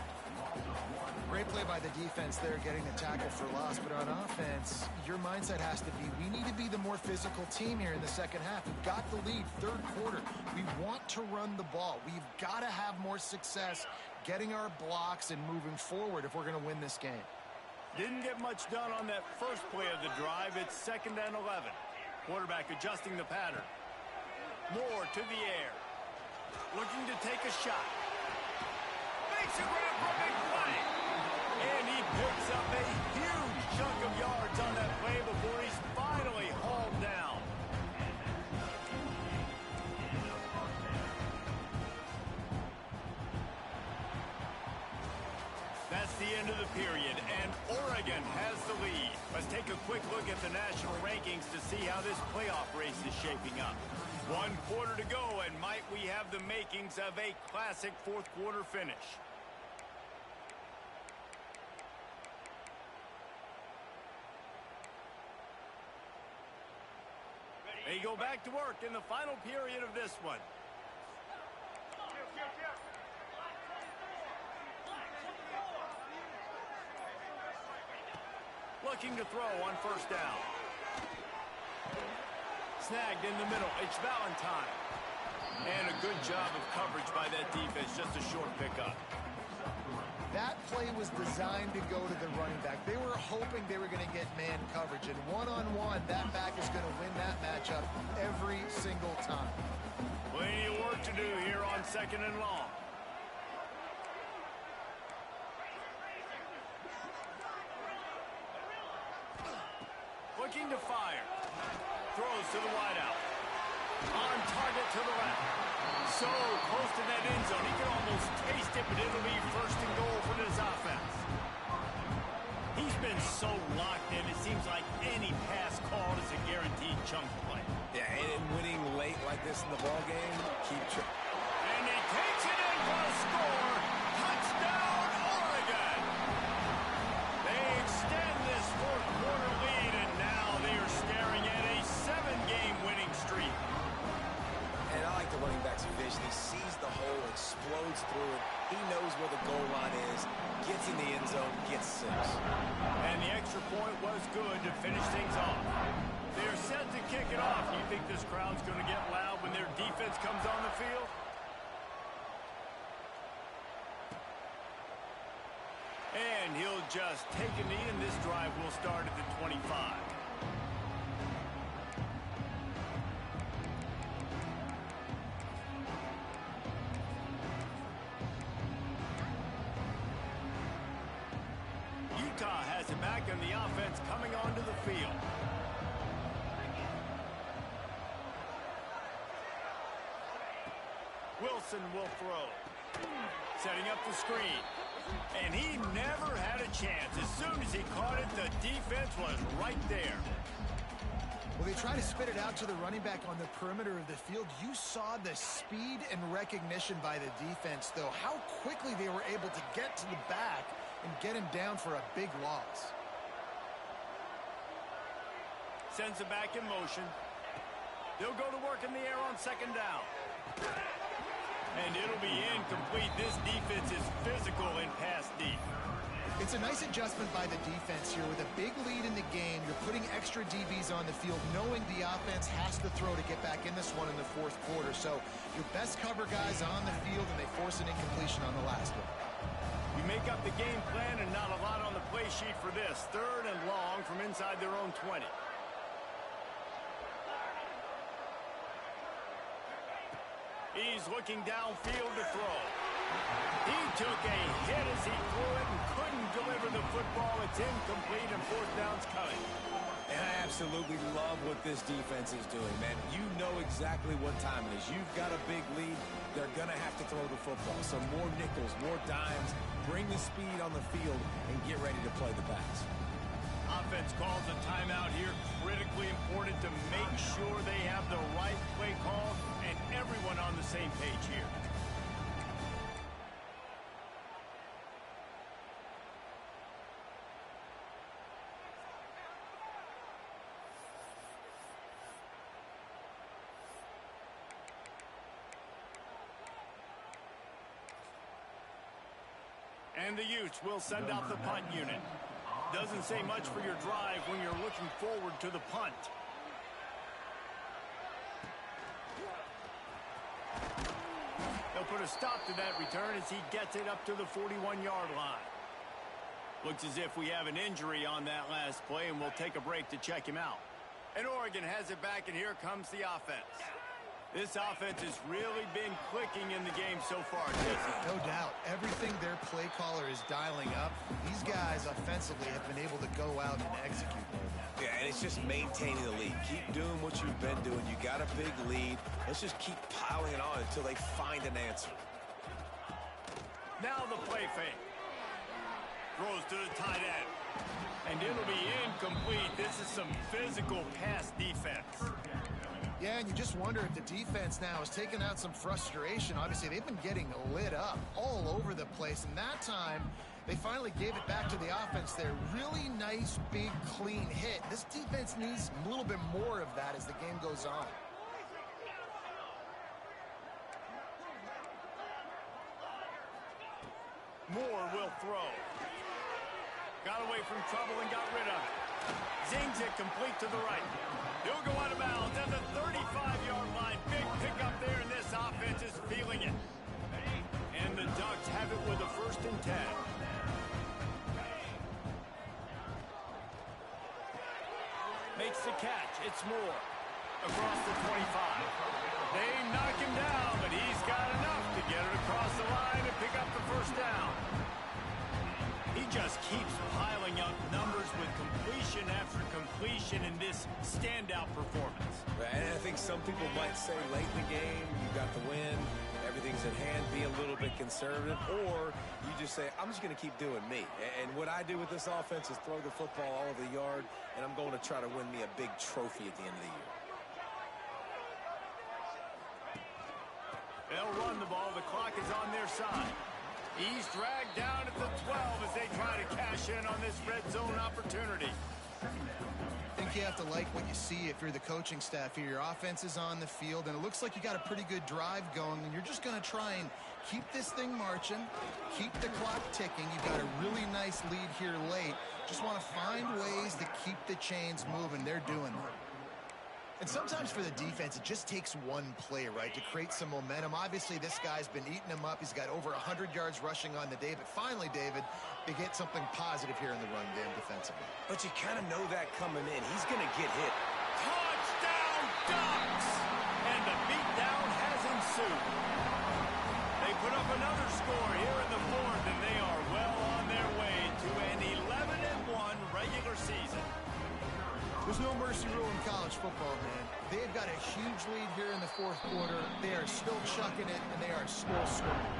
Great play by the defense there, getting the tackle for loss. But on offense, your mindset has to be, we need to be the more physical team here in the second half. We've got the lead, third quarter. We want to run the ball. We've got to have more success getting our blocks and moving forward if we're going to win this game. Didn't get much done on that first play of the drive. It's 2nd and 11. Quarterback adjusting the pattern. Moore to the air. Looking to take a shot. Makes a grab for a big play. And he picks up a huge chunk of yards on that play before he's finally hauled down. That's the end of the period, and Oregon has the lead. Let's take a quick look at the national rankings to see how this playoff race is shaping up. 1 quarter to go, and might we have the makings of a classic fourth quarter finish. They go back to work in the final period of this one. Looking to throw on first down. Snagged in the middle. It's Valentine. And a good job of coverage by that defense. Just a short pickup. That play was designed to go to the running back. They were hoping they were going to get man coverage. And one-on-one, that back is going to win that matchup every single time. Plenty of work to do here on 2nd and long. Looking to fire. Throws to the wideout. On target to the left. So close to that end zone. He can almost taste it, but it'll be 1st and goal for this offense. He's been so locked in, it seems like any pass called is a guaranteed chunk play. Yeah, and winning late like this in the ballgame, keep track. And he takes it in for a score. Touchdown, Oregon. They extend this fourth quarter lead, and now they are staring at a 7-game winning streak. And I like the running back's vision. He sees the hole, explodes through it. He knows where the goal line is, gets in the end zone, gets 6. And the extra point was good to finish things off. They're set to kick it off. You think this crowd's going to get loud when their defense comes on the field? And he'll just take a knee, and this drive will start at the 25. Utah has it back, and the offense coming onto the field. Wilson will throw. Setting up the screen. And he never had a chance. As soon as he caught it, the defense was right there. Well, they try to spit it out to the running back on the perimeter of the field. You saw the speed and recognition by the defense, though. How quickly they were able to get to the back and get him down for a big loss. Sends it back in motion. They'll go to work in the air on 2nd down. And it'll be incomplete. This defense is physical in pass deep. It's a nice adjustment by the defense here. With a big lead in the game, you're putting extra DBs on the field, knowing the offense has to throw to get back in this one in the fourth quarter. So your best cover guys on the field, and they force an incompletion on the last one. You make up the game plan, and not a lot on the play sheet for this. 3rd and long from inside their own 20. He's looking downfield to throw. He took a hit as he threw it and couldn't deliver the football. It's incomplete and fourth down's coming. And I absolutely love what this defense is doing, man. You know exactly what time it is. You've got a big lead. They're going to have to throw the football. So more nickels, more dimes. Bring the speed on the field and get ready to play the pass. Offense calls a timeout here. Critically important to make sure they have the right play call and everyone on the same page here. And the Utes will send out the punt unit. Doesn't say much for your drive when you're looking forward to the punt. They'll put a stop to that return as he gets it up to the 41-yard line. Looks as if we have an injury on that last play, and we'll take a break to check him out. And Oregon has it back, and here comes the offense. This offense has really been clicking in the game so far, Jason. No doubt. Everything their play caller is dialing up, these guys offensively have been able to go out and execute. Yeah, and it's just maintaining the lead. Keep doing what you've been doing. You got a big lead. Let's just keep piling it on until they find an answer. Now the play fake. Throws to the tight end. And it'll be incomplete. This is some physical pass defense. Yeah, and you just wonder if the defense now has taken out some frustration. Obviously, they've been getting lit up all over the place, and that time they finally gave it back to the offense there. Really nice, big, clean hit. This defense needs a little bit more of that as the game goes on. Moore will throw. Got away from trouble and got rid of it. Zings it complete to the right. He'll go out of bounds at the 35-yard line. Big pickup there, and this offense is feeling it. And the Ducks have it with a 1st and 10. Makes the catch. It's Moore. Across the 25. They knock him down, but he's got enough to get it across the line and pick up the 1st down. He just keeps piling up numbers with completion after completion in this standout performance. And I think some people might say late in the game, you got the win, everything's at hand, be a little bit conservative, or you just say, I'm just going to keep doing me. And what I do with this offense is throw the football all over the yard, and I'm going to try to win me a big trophy at the end of the year. They'll run the ball. The clock is on their side. He's dragged down at the 12 as they try to cash in on this red zone opportunity. I think you have to like what you see if you're the coaching staff here. Your offense is on the field, and it looks like you got a pretty good drive going, and you're just going to try and keep this thing marching, keep the clock ticking. You've got a really nice lead here late. Just want to find ways to keep the chains moving. They're doing that. And sometimes for the defense, it just takes one play, right, to create some momentum. Obviously, this guy's been eating them up. He's got over 100 yards rushing on the day. But finally, David, they get something positive here in the run game defensively. But you kind of know that coming in. He's going to get hit. Touchdown, Ducks! And the beatdown has ensued. They put up another score here in the 4th, and they are well on their way to an 11-1 regular season. There's no mercy rule in college football, man. They've got a huge lead here in the 4th quarter. They are still chucking it, and they are still scoring.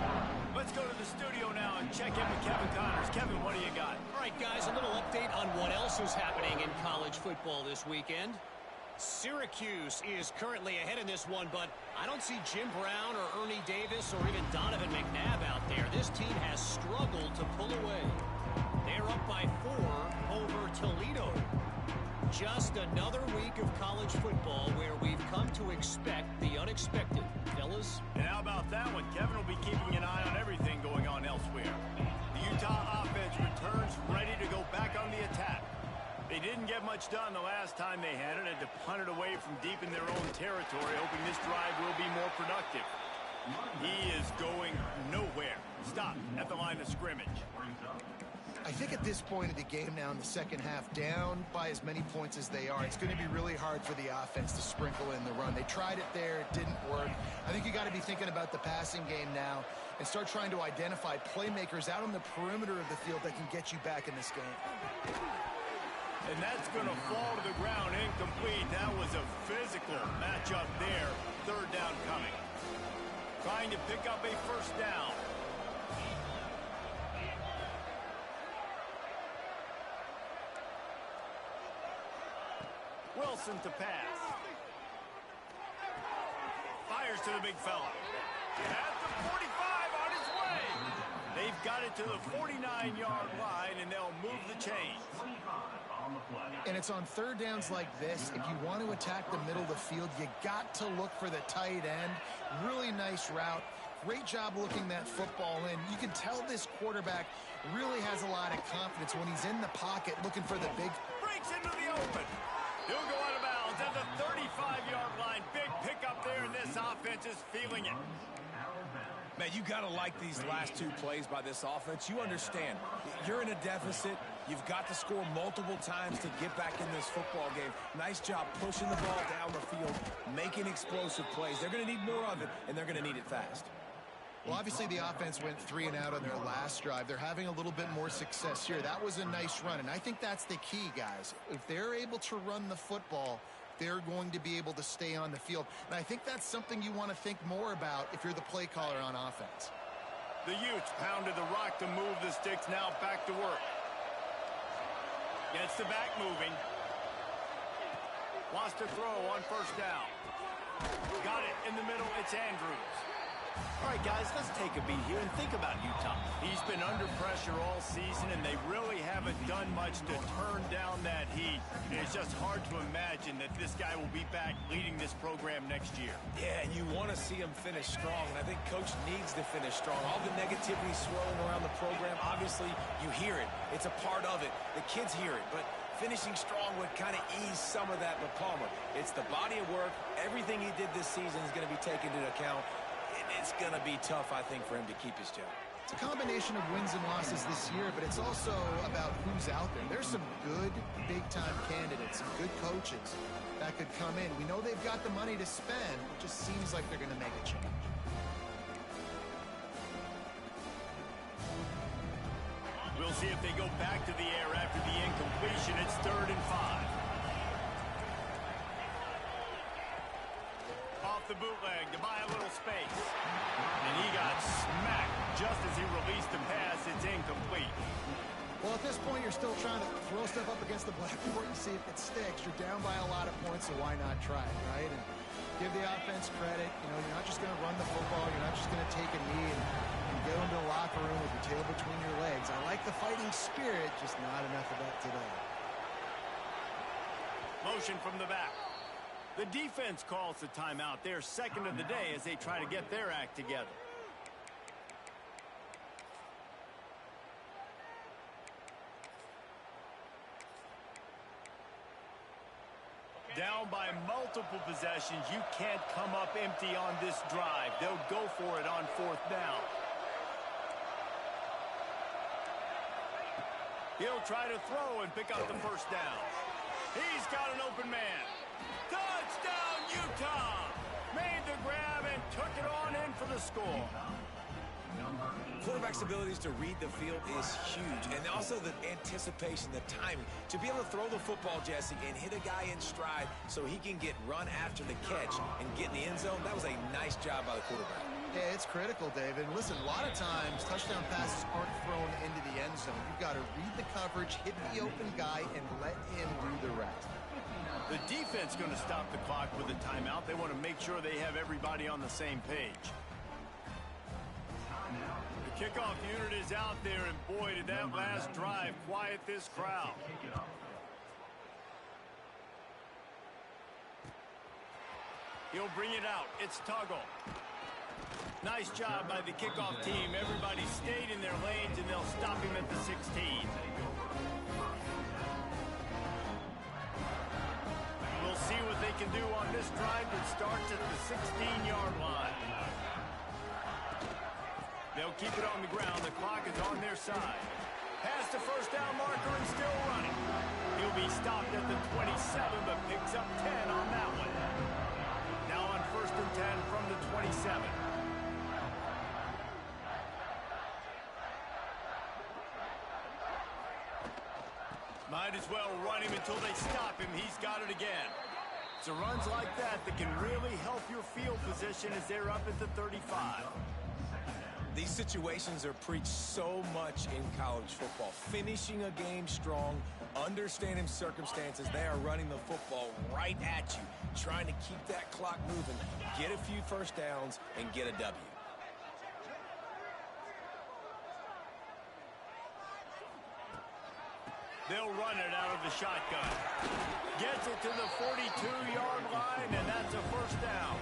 Let's go to the studio now and check in with Kevin Connors. Kevin, what do you got? All right, guys, a little update on what else is happening in college football this weekend. Syracuse is currently ahead in this one, but I don't see Jim Brown or Ernie Davis or even Donovan McNabb out there. This team has struggled to pull away. They're up by 4 over Toledo. Just another week of college football where we've come to expect the unexpected. Fellas? And how about that one? Kevin will be keeping an eye on everything going on elsewhere. The Utah offense returns ready to go back on the attack. They didn't get much done the last time they had it. Had to punt it away from deep in their own territory, hoping this drive will be more productive. He is going nowhere. Stop at the line of scrimmage. I think at this point of the game now in the second half, down by as many points as they are, it's going to be really hard for the offense to sprinkle in the run. They tried it there. It didn't work. I think you got to be thinking about the passing game now and start trying to identify playmakers out on the perimeter of the field that can get you back in this game. And that's going to fall to the ground incomplete. That was a physical matchup there. Third down coming. Trying to pick up a first down. Wilson to pass. Fires to the big fella. At the 45 on his way. They've got it to the 49-yard line, and they'll move the chains. And it's on third downs like this. If you want to attack the middle of the field, you got to look for the tight end. Really nice route. Great job looking that football in. You can tell this quarterback really has a lot of confidence when he's in the pocket looking for the big. Breaks into the open. He'll go out of bounds at the 35-yard line. Big pickup there, and this offense is feeling it. Man, you got to like these last two plays by this offense. You understand, you're in a deficit. You've got to score multiple times to get back in this football game. Nice job pushing the ball down the field, making explosive plays. They're going to need more of it, and they're going to need it fast. Well, obviously the offense went 3 and out on their last drive. They're having a little bit more success here. That was a nice run, and I think that's the key, guys. If they're able to run the football, they're going to be able to stay on the field. And I think that's something you want to think more about if you're the play caller on offense. The Utes pounded the rock to move the sticks. Now back to work. Gets the back moving. Wants to throw on first down. Got it in the middle. It's Andrews. All right, guys, let's take a beat here and think about Utah. He's been under pressure all season, and they really haven't done much to turn down that heat. And it's just hard to imagine that this guy will be back leading this program next year. Yeah, and you want to see him finish strong, and I think Coach needs to finish strong. All the negativity swirling around the program, obviously, you hear it. It's a part of it. The kids hear it, but finishing strong would kind of ease some of that with Palmer. It's the body of work. Everything he did this season is going to be taken into account. It's going to be tough, I think, for him to keep his job. It's a combination of wins and losses this year, but it's also about who's out there. There's some good big-time candidates, some good coaches that could come in. We know they've got the money to spend. It just seems like they're going to make a change. We'll see if they go back to the air after the incompletion. It's 3rd and 5. Off the bootleg to buy a little space. And he got smacked just as he released the pass. It's incomplete. Well, at this point, you're still trying to throw stuff up against the blackboard and see if it sticks. You're down by a lot of points, so why not try it, right? And give the offense credit. You know, you're not just going to run the football. You're not just going to take a knee and go into the locker room with your tail between your legs. I like the fighting spirit, just not enough of that today. Motion from the back. The defense calls the timeout. They're second of the day as they try to get their act together. Down by multiple possessions. You can't come up empty on this drive. They'll go for it on 4th down. He'll try to throw and pick up the first down. He's got an open man. Touchdown, Utah! Made the grab and took it on in for the score. Quarterback's abilities to read the field is huge, and also the anticipation, the timing. To be able to throw the football, Jesse, and hit a guy in stride so he can get run after the catch and get in the end zone, that was a nice job by the quarterback. Yeah, it's critical, David. Listen, a lot of times touchdown passes aren't thrown into the end zone. You've got to read the coverage, hit the open guy, and let him do the rest. The defense going to stop the clock with a timeout. They want to make sure they have everybody on the same page. The kickoff unit is out there, and boy, did that last drive quiet this crowd. He'll bring it out. It's Tuggle. Nice job by the kickoff team. Everybody stayed in their lanes, and they'll stop him at the 16. We'll see what they can do on this drive that starts at the 16-yard line. They'll keep it on the ground. The clock is on their side. Past the first down marker and still running. He'll be stopped at the 27, but picks up 10 on that one. Now on 1st and 10 from the 27. Might as well run him until they stop him. He's got it again. So runs like that can really help your field position as they're up at the 35. These situations are preached so much in college football. Finishing a game strong, understanding circumstances. They are running the football right at you, trying to keep that clock moving, get a few first downs, and get a W. They'll run it out of the shotgun. Gets it to the 42-yard line, and that's a first down.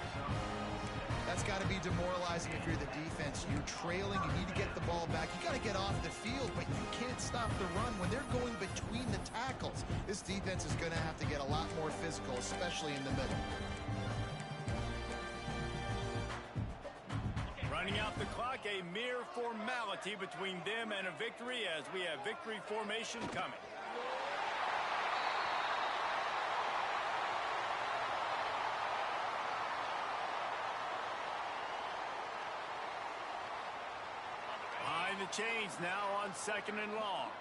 That's got to be demoralizing if you're the defense. You're trailing. You need to get the ball back. You got to get off the field, but you can't stop the run when they're going between the tackles. This defense is going to have to get a lot more physical, especially in the middle. Running out the clock, a mere formality between them and a victory as we have victory formation coming. Behind the chains now on 2nd and long.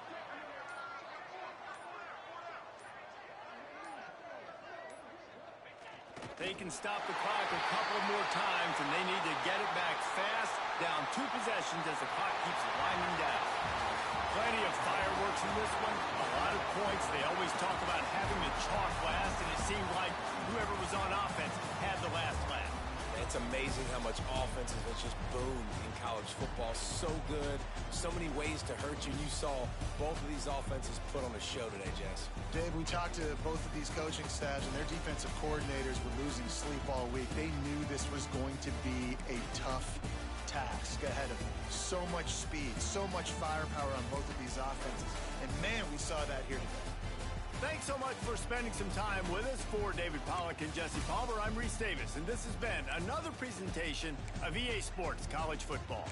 They can stop the clock a couple more times, and they need to get it back fast, down 2 possessions as the clock keeps winding down. Plenty of fireworks in this one, a lot of points. They always talk about having the chalk last, and it seemed like whoever was on offense had the last laugh. It's amazing how much offense has just boomed in college football. So good, so many ways to hurt you. You saw both of these offenses put on a show today, Jess. Dave, we talked to both of these coaching staffs, and their defensive coordinators were losing sleep all week. They knew this was going to be a tough task ahead of them. So much speed, so much firepower on both of these offenses. And, man, we saw that here today. Thanks so much for spending some time with us. For David Pollack and Jesse Palmer, I'm Reese Davis, and this has been another presentation of EA Sports College Football.